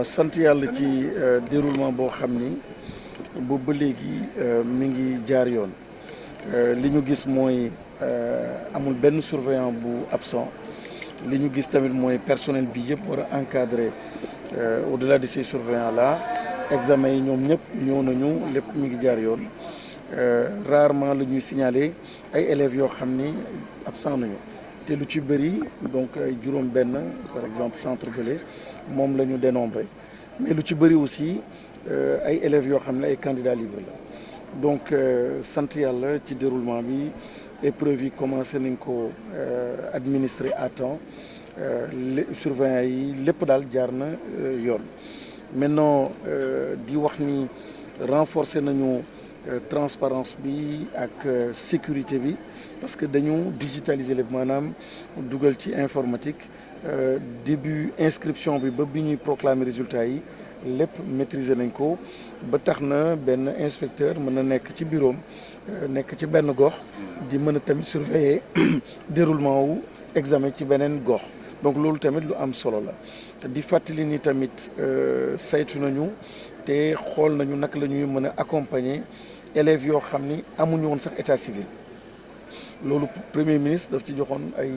sant yàlla ci déroulement boo xam ni boobu ba léegi mi ngi jaar yoon li ñu gis mooy amul benn surveillant bu absent li ñu gis tamit mooy personnel bi yëpp war a encadrer au-delà de ces surveillants là examen yi ñoom ñëpp ñëw nañu lépp mi ngi jaar yoon rarement la ñuy signaler ay élèves yoo xam ni absent nañu te lu ci bëri donc ay juróom-benn par exemple centre Belé moom la ñu dénombré mais lu ci bëri aussi ay élèves yoo xam ne ay candidats libres la donc sant yàlla ci déroulement bi épreuve yi commencé nañ ko administrer à temps surveillants yi lépp daal jaar na yoon maintenant di wax ni renforcer nañu transparence bi ak sécurité bi parce que dañu digitaliser lépp maanaam dugal ci informatique début inscription bi ba bi ñuy proclamer résultats yi lépp maîtriser nañ ko ba tax na benn inspecteur mën na nekk ci bureau nekk ci benn gox di mën a tamit surveiller déroulement wu examen ci beneen gox donc loolu tamit lu am solo la di fàttali ni tamit saytu nañu te xool nañu naka la ñuy mën a accompagner élèves yoo xam ni amuñu woon sax état civil loolu premier ministre daf ci joxoon ay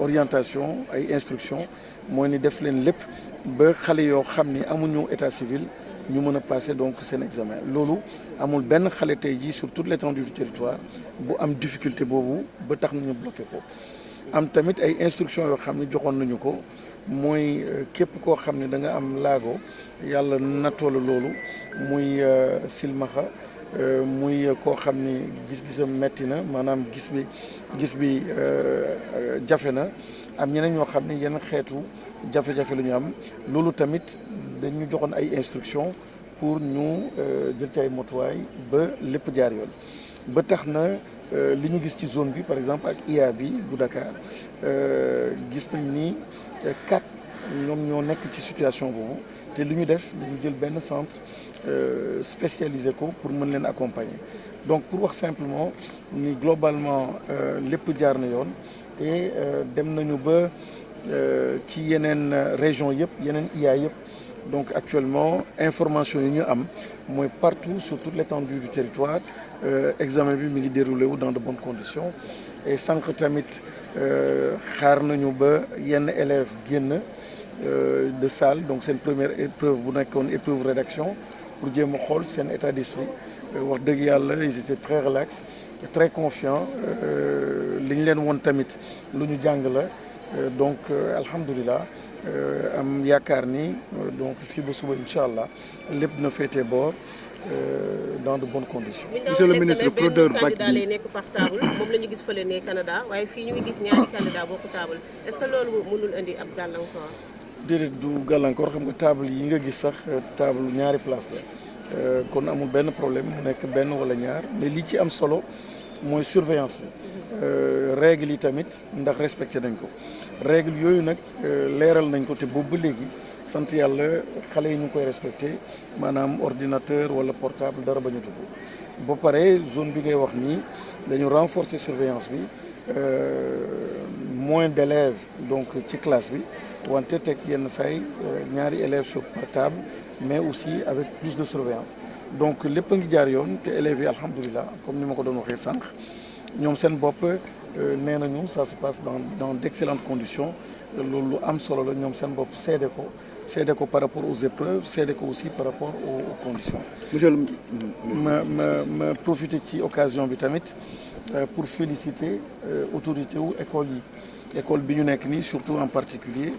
orientation ay instruction mooy ni def leen lépp ba xale yoo xam ni amuñu état civil ñu mën a passer donc seen examen loolu amul benn xale tey jii sur toute l'étendue du territoire bu am difficulté boobu ba tax nañu bloqué ko am tamit ay instructions yoo xam ni joxoon nañu ko mooy képp koo xam ne da nga am laago yàlla nattoo la loolu muy silmaxa muy koo xam ni gis-gisam metti na maanaam gis bi jafe na am ñeneen ñoo xam ne yenn xeetu jafe-jafe la ñu am loolu tamit dañu joxoon ay instructions pour ñu jël ci ay motuwaay ba lépp jaar yoon ba tax na li ñu gis ci zone bi par exemple ak IA bi bu Dakar gis nañ ni 4 ñoom ñoo nekk ci situation boobu te li ñu def dañu jël benn centre spécialisé ko pour mën leen accompagner donc pour wax simplement ni globalement lépp jaar na yoon te dem nañu ba ci yeneen région yëpp yeneen IA yëpp donc actuellement information yi ñu am mooy partout sur toute l'étendue du territoire examen bi mi ngi déroulé wu dans de bonnes conditions et sànq tamit xaar nañu ba yenn élèves génn de salle donc seen première épreuve bu nekkoon épreuve rédaction pour jéem a xool seen état d'esprit wax dëgg yàlla ils étaient très relax très confiants li ñu leen woon tamit lu ñu jàng la donc alhamdulilah am yaakaar ni donc fii ba suba incha allah lépp na féetee boor dans de bonnes conditions. monsieur le ministre fraudeur bac candidat lay nekk par table moom la ñu gis fële ne Canada waaye fii ñu ngi gis ñaari candidat bokk table est-ce que loolu mënul indi ab gàllankoor. déedéet du gàllankoor xam nga table yi nga gis sax table ñaari place la kon amul benn problème mu nekk benn wala ñaar mais li ci am solo mooy surveillance la règle yi tamit ndax respecté nañ ko règle yooyu nag leeral nañ ko te boobu ba léegi sant yàlla xale yi ñu ngi koy respecté maanaam ordinateur wala portable dara bañ a dugg ba pare zone bi ngay wax nii dañu renforcer surveillance bi moins d'élèves donc ci classe bi wante teg yenn saay ñaari élèves sur par table mais aussi avec plus de surveillance donc lépp a ngi jaar yoon te élèves yi alhamdulilah comme ni ma ko doon waxee sànq ñoom seen bopp nee nañu ça se passe dans d'excellentes conditions loolu lu am solo la ñoom seen bopp seede ko par rapport aux épreuves seede ko aussi par rapport aux conditions. monsieur le ma profiter ci occasion bi tamit pour féliciter autorité wu école bi ñu nekk nii surtout en particulier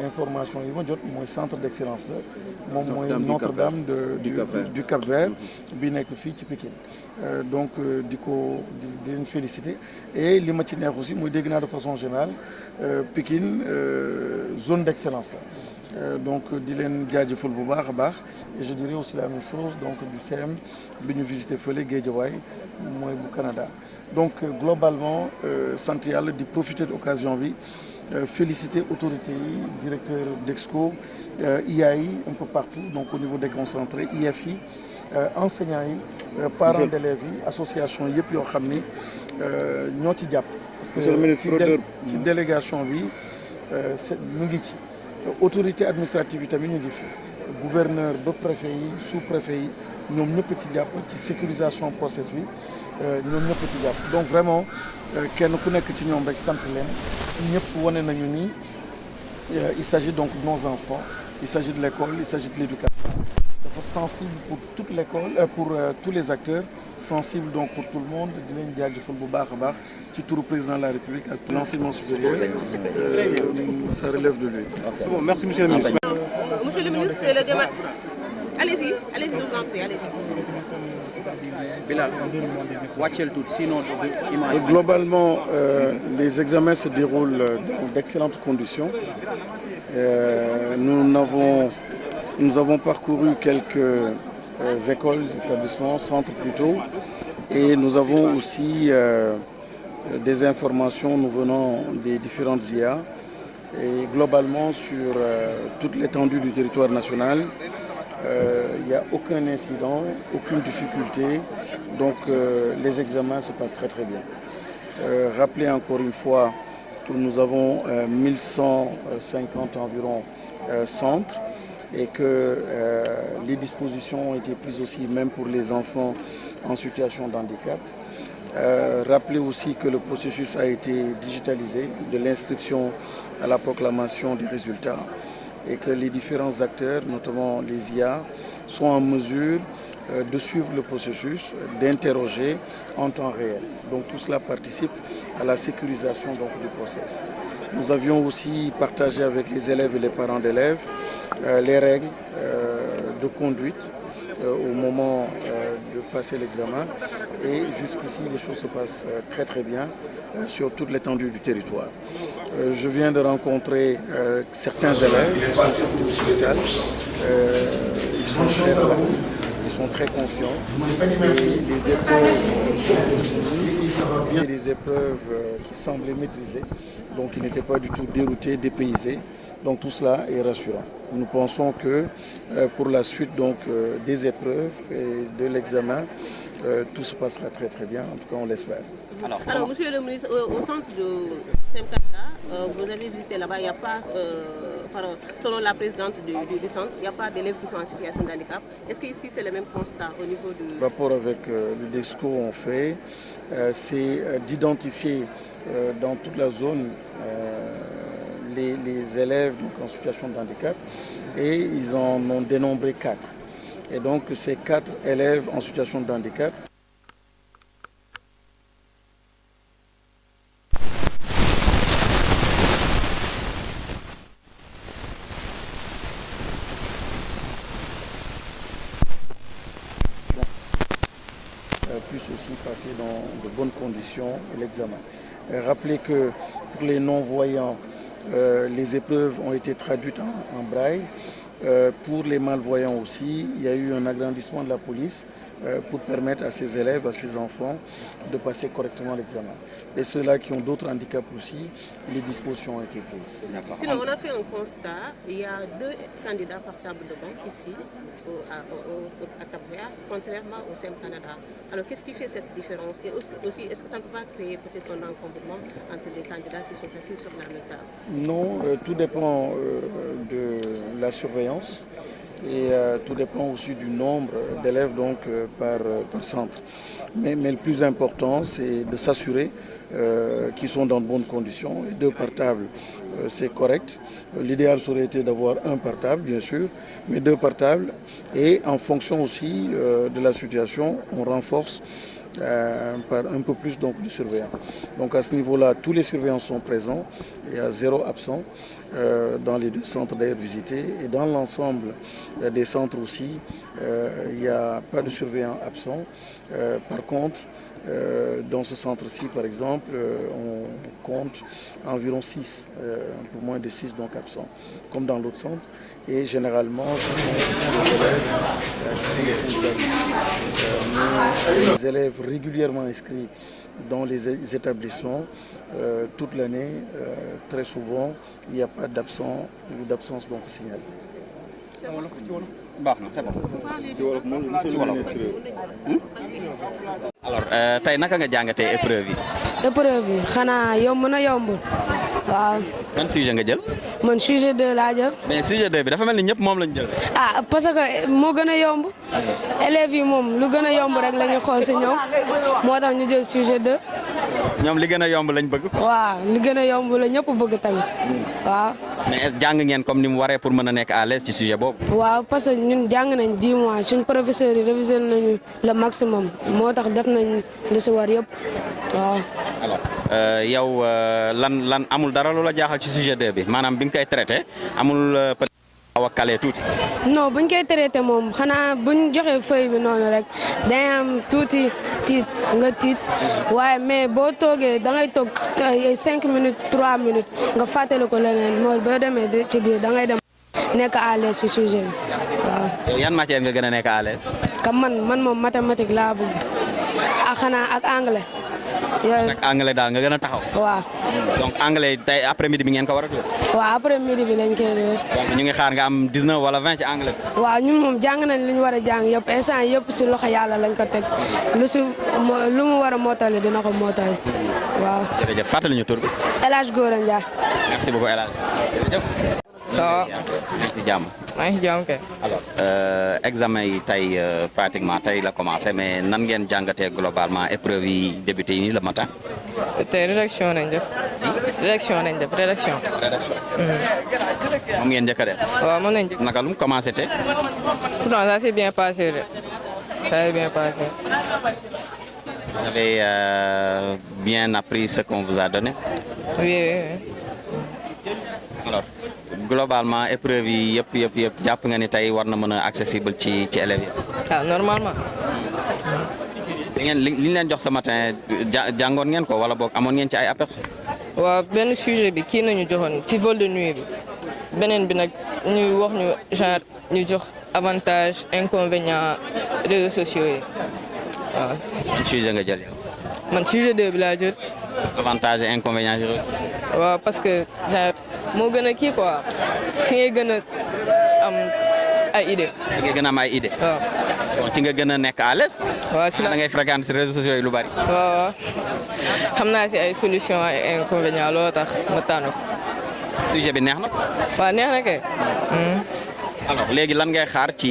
information yi ma jot mooy centre d'excellence la moom mooy Notre-Dame du Cap-Vert bi nekk fii ci Pikine donc di leen féliciter et li ma ci neex aussi mooy dégg naa de façon générale Pikine zone d'excellence la donc di leen jaajëfal bu baax a baax et je dirais aussi la même chose donc du CM bi ñu visité fële Guédiawaye mooy bu Canada donc globalement sant yàlla di profiter de occasion bi féliciter autorités yi directeur d'Exco IA yi un peu partout donc au niveau déconcentré IF yi enseignants yi parents d'élèves yi association yëpp yoo xam ni ñoo ci jàpp parce que ci délégation bi mu ngi ci autorité administrative yi tamit ñu ngi fi gouverneur ba préfet yi sous-préfet yi ñoom ñëpp ci jàpp ci sécurisation process bi ñoom ñëpp ci jàpp donc vraiment kenn ku nekk ci ñoom rek sant leen ñëpp wane nañu ni il s'agit donc de nos enfants il s'agit de l'école il s'agit de l'éducation dafa sensible pour toute l'école pour tous les acteurs sensible donc pour tout le monde di leen jaajëfal bu baax a baax ci turu président de la République ak l'enseignement supérieur ça relève de lui. C'est bon, merci monsieur le ministre. Monsieur le ministre, c'est le débat. Allez-y, je vous en prie, allez-y. Bilal, wàcceel tuuti sinon image. Globalement, les examens se déroulent dans d'excellentes conditions. Nous avons parcouru quelques écoles, établissements, centres plutôt, et nous avons aussi des informations nous venant des différentes IA. Et globalement, sur toute l'étendue du territoire national, il n'y a aucun incident, aucune difficulté. Donc les examens se passent très très bien. Rappelez encore une fois que nous avons 1150 environ centres et que les dispositions ont été prises aussi même pour les enfants en situation de handicap. Rappelez aussi que le processus a été digitalisé de l'inscription à la proclamation des résultats et que les différents acteurs, notamment les IA, sont en mesure de suivre le processus, d'interroger en temps réel. Donc tout cela participe à la sécurisation donc, du process. Nous avions aussi partagé avec les élèves et les parents d'élèves les règles de conduite au moment de passer l'examen et jusqu'ici les choses se passent très très bien sur toute l'étendue du territoire. Je viens de rencontrer certains élèves ils sont très confiants. Des épreuves qui semblaient maîtrisées, donc ils n'étaient pas du tout déroutés, dépaysés. Donc tout cela est rassurant. Nous pensons que pour la suite donc, des épreuves et de l'examen, tout se passera très très bien, en tout cas on l'espère. Alors monsieur le ministre, au centre de Semkanda, vous avez visité là-bas, il n'y a pas, selon la présidente du centre, il n'y a pas d'élèves qui sont en situation de handicap. Est-ce qu'ici c'est le même constat au niveau du... Le rapport avec le DESCO on fait, c'est d'identifier dans toute la zone les élèves donc, en situation de handicap et ils en ont dénombré 4. Et donc ces 4 élèves en situation de handicap puissent aussi passer dans de bonnes conditions l'examen. Rappelez que pour les non-voyants, les épreuves ont été traduites en braille. Pour les malvoyants aussi, il y a eu un agrandissement de la police pour permettre à ces élèves, à ces enfants de passer correctement l'examen. Et ceux-là qui ont d'autres handicaps aussi, les dispositions ont été prises. Sinon, on a fait un constat, il y a 2 candidats par table de banque ici, à Cap-Vert, contrairement au Semkanda. Alors, qu'est-ce qui fait cette différence? Et aussi, est-ce que ça ne peut pas créer peut-être un encombrement entre les candidats qui sont assis sur la même table? Non, tout dépend de la surveillance et tout dépend aussi du nombre d'élèves donc, par centre. Mais le plus important, c'est de s'assurer qu'ils sont dans de bonnes conditions. Les 2 par table, c'est correct. L'idéal serait été d'avoir 1 par table, bien sûr, mais 2 par table. Et en fonction aussi de la situation, on renforce par un peu plus donc, de surveillants. Donc à ce niveau-là, tous les surveillants sont présents. Il y a 0 absent dans les 2 centres d'ailleurs visités. Et dans l'ensemble des centres aussi, il n'y a pas de surveillants absents. Par contre, dans ce centre-ci, par exemple, on compte environ 6, un peu moins de 6 donc absents, comme dans l'autre centre. Et généralement, ce sont les élèves régulièrement inscrits dans les établissements toute l'année. Très souvent, il n'y a pas d'absence donc signalée. baax na c'est bon. alors tey naka nga jàngatee épreuve yi. épreuve yi xanaa yomb na yombul. waaw. ban sujet nga jël. man sujet 2 laa jël. mais sujet 2 bi dafa mel ni ñëpp moom lañ jël. ah parce que moo gën a yomb élèves yi moom lu gën a yomb rek la ñu xool si ñoom moo tax ñu jël sujet 2. ñoom li gën a yomb lañ bëgg. waaw li gën a yomb la ñëpp bëgg tamit waaw. mais jàng ngeen comme ni mu waree pour mën a nekk à l'aise ci sujet boobu. waaw parce que ñun jàng nañ 10 mois suñ professeurs yi révisé nañu le maximum moo tax def nañ lu si war yëpp waaw. alors yow lan amul dara lu la jaaxal ci sujet 2 bi maanaam bi nga koy traité amul peut-être xaw a calé tuuti. non buñ koy traité moom xanaa buñ joxee feuille bi noonu rek day am tuuti tiit nga tiit waaye mais boo toogee da ngay toog 5 minutes 3 minutes nga fàttali ko leneen moo boo demee ci biir da ngay dem nekk à l'aise ci sujet bi waaw. yan matière nga gën a nekk à l'aise. comme man moom mathématique laa bëgg ak xanaa ak anglais. yooyu ak anglais daal nga gën a taxaw. waaw. donc anglais tey après midi bi ngeen ko war a dóor. waaw après midi bi lañ koy dóor. donc ñu ngi xaar nga am 19 wala 20 ci anglais. waaw ñun moom jàng nañ li ñu war a jàng yëpp instant yëpp si loxo yàlla lañ ko teg lu mu war a mootali dina ko mootali waaw. jërëjëf fàttali ñu tur bi. El Hadj Gora Ndiaye. merci beaucoup El Hadj jërëjëf. ça va. maa ngi si jàmm. maa ngi si jàmm kay. alors examen yi tey pratiquement tey la commencé mais nan ngeen jàngatee globalement épreuve yi débuté yi nii le matin. tey rédaction nañ def. rédaction. moom ngeen njëkk a def. waaw mën nañ naka lu mu commencé tey. pourtant ça s'est bien passé de. ça s'est bien passé. Vous avez bien appris ce qu'on vous a donné. oui. alors globalement épreuve yi yëpp jàpp nga ni tey war na mën a accessible ci élèves yi. ah normalement. li ñu leen jox ce matin jàngoon ngeen ko wala boog amoon ngeen ci ay aperçu. waaw benn sujet bi kii nañu joxoon ci vol de nuit bi beneen bi nag ñu wax ñu genre ñu jox avantage inconvénient réseaux sociaux yi waaw. ban sujet nga jël yow. man sujet 2 bi laa jël. avantage et inconvénient réseaux sociaux. waaw parce que genre moo gën a kii quoi si ngay gën a am ay idée. da ngay gën a am ay idée. waaw. bon ci nga gën a nekk à l'aise quoi. waaw si la da ngay fréquenter réseaux sociaux yi lu bari. waaw xam naa si ay solution ay inconvénients looloo tax ma tànn ko. sujet bi neex na ko. waaw neex na kay. alors léegi lan ngay xaar ci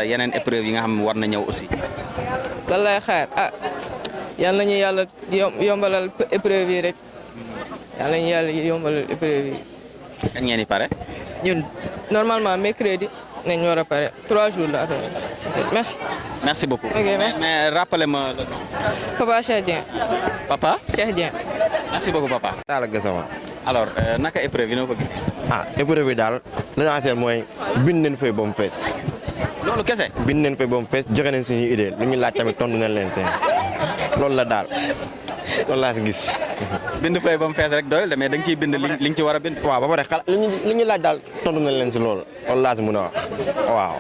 yeneen épreuve yi nga xam war na ñëw aussi. lan lay xaar yal nañu yàlla yombalal épreuve yi rek yal nañu yàlla yombalal épreuve yi. kañ ngeen di pare. ñun normalement mercredi nañ war a pare 3 jours la après merci. merci beaucoup. ok merci mais rappelez-moi le nom. Papa Cheikh Dieng. Papa. Cheikh Dieng. merci beaucoup papa. Talla Gassama. alors naka épreuve yi noo ko gisee. épreuve yi daal l'essentiel mooy bind nañ fay ba mu fees. loolu kese. bind nañ fay ba mu fees joxe nañ suñuy idée lu ñu laaj tamit tontu nañ leen seen loolu la daal loolu laa si gis. bind fay ba mu fees rek doyul mais da nga ciy bind li nga ci war a bind. waaw ba pare xalaat li ñu laaj daal tontu nañ leen si loolu laa si mën a wax waaw.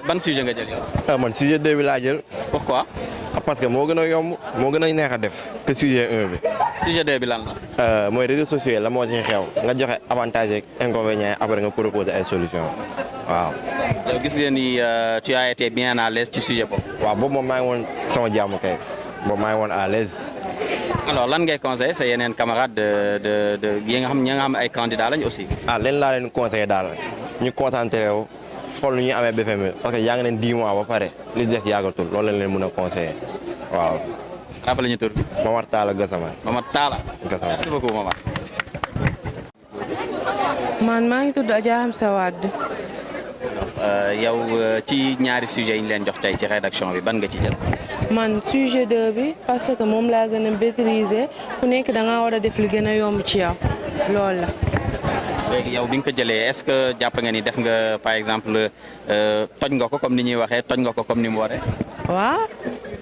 ban sujet nga jël yow. man sujet 2 bi laa jël. pourquoi. parce que moo gën a yomb moo gën a neex a def que sujet 1 bi. sujet 2 bi lan la. mooy réseaux sociaux la moo ci xew nga joxe avantage ak inconvénients après nga proposer ay solutions waaw. yow gis ngeen ni tu as été bien à l'aise ci sujet boobu. waaw boobu moom maa ngi woon sama jàmm kay boobu maa ngi woon à l'aise. alors lan ngay conseiller sa yeneen camarades de yi nga xam ay candidats lañ aussi. leen laa leen conseillé daal ñu concentré wu xool nu ñuy amee BFM parce que yaa ngi leen 10 mois ba pare li des yàggatul loolu lañ leen mën a conseillé waaw. rappelé ñu tur bi. Momar Talla Gassama. Momar Talla. Gassama merci beaucoup Momar. man maa ngi tudd Adja Hamsa Wade. yow ci ñaari sujets yi ñu leen jox tey ci rédaction bi ban nga ci jël. man sujet 2 bi parce que moom laa gën a maîtriser ku nekk da ngaa war a def li gën a yomb ci yow loolu la. léegi yow bi nga ko jëlee est-ce que jàpp nga ni def nga par exemple toj nga ko comme ni ñuy waxee toj nga ko comme ni mu waree. waaw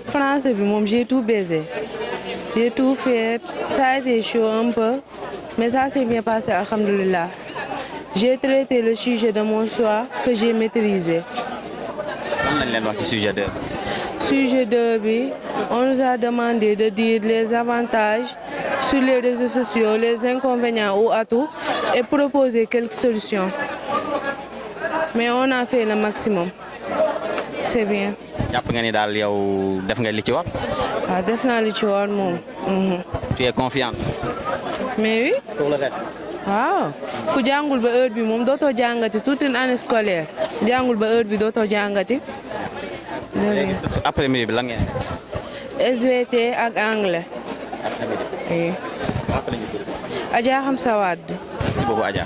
français bi moom j'ai tout baisé j'ai tout fait ça a été chaud un peu mais ça s'est bien passé alhamdoulilah j'ai traité le sujet de mon choix que j'ai maîtrisé. lan lañ leen wax ci sujet 2. Sujet 2 bi on nous a demandé de dire les avantages sur les réseaux sociaux, les inconvénients ou atouts et proposer quelques solutions. Mais on a fait le maximum. C'est bien. jàpp nga ni daal yow def nga li ci war. waaw def naa li ci war moom. tu es confiante. mais oui. Pour le reste. waaw ku jàngul ba heure bi moom dootoo jàngati toute une année scolaire jàngul ba heure bi dootoo jàngati. léegi après midi bi lan ngeen. SVT ak anglais. oui. Adja Hamsa Wade. Merci beaucoup Adja.